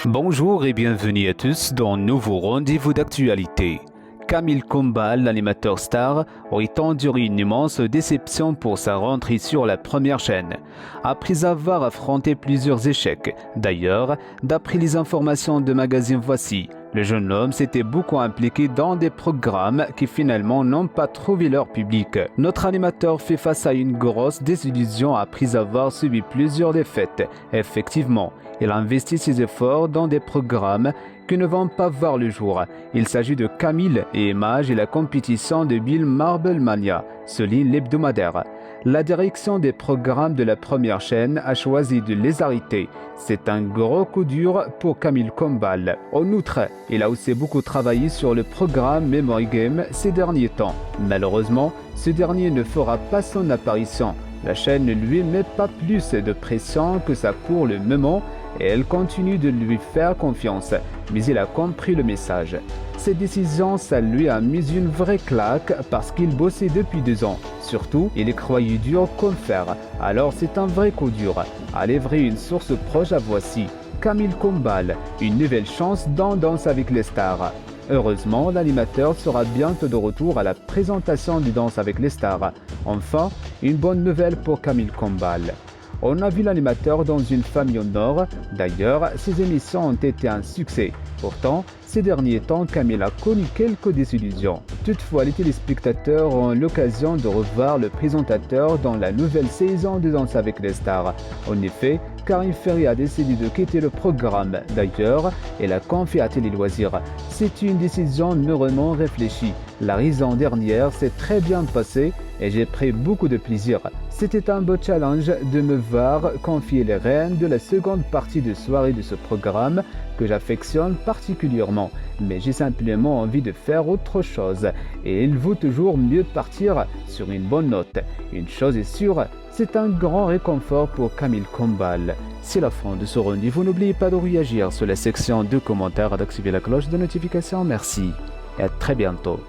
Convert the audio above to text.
Bonjour et bienvenue à tous dans un nouveau rendez-vous d'actualité. Camille Combal, l'animateur star, aurait enduré une immense déception pour sa rentrée sur la première chaîne. Après avoir affronté plusieurs échecs, d'ailleurs, d'après les informations de magazine Voici, le jeune homme s'était beaucoup impliqué dans des programmes qui finalement n'ont pas trouvé leur public. Notre animateur fait face à une grosse désillusion après avoir subi plusieurs défaites. Effectivement, il a investi ses efforts dans des programmes qui ne vont pas voir le jour. Il s'agit de Camille et Images et la compétition de Bill Marble Mania, souligne l'hebdomadaire. La direction des programmes de la première chaîne a choisi de les arrêter. C'est un gros coup dur pour Camille Combal. En outre, il a aussi beaucoup travaillé sur le programme Memory Game ces derniers temps. Malheureusement, ce dernier ne fera pas son apparition. La chaîne ne lui met pas plus de pression que ça pour le moment et elle continue de lui faire confiance, mais il a compris le message. Cette décision, ça lui a mis une vraie claque parce qu'il bossait depuis 2 ans. Surtout, il croyait dur comme fer, alors c'est un vrai coup dur. A livré une source proche à Voici. Camille Combal, une nouvelle chance dans Danse avec les stars. Heureusement, l'animateur sera bientôt de retour à la présentation du Danse avec les stars. Enfin, une bonne nouvelle pour Camille Combal. On a vu l'animateur dans une famille au Nord. D'ailleurs, ses émissions ont été un succès. Pourtant, ces derniers temps, Camille a connu quelques désillusions. Toutefois, les téléspectateurs ont l'occasion de revoir le présentateur dans la nouvelle saison de Danse avec les stars. En effet, Karim Ferry a décidé de quitter le programme. D'ailleurs, elle a confié à Télé Loisirs. C'est une décision mûrement réfléchie. La raison dernière s'est très bien passée et j'ai pris beaucoup de plaisir. C'était un beau challenge de me voir confier les rênes de la seconde partie de soirée de ce programme que j'affectionne particulièrement. Mais j'ai simplement envie de faire autre chose et il vaut toujours mieux partir sur une bonne note. Une chose est sûre, c'est un grand réconfort pour Camille Combal. C'est la fin de ce rendez-vous. N'oubliez pas de réagir sur la section de commentaires et d'activer la cloche de notification. Merci et à très bientôt.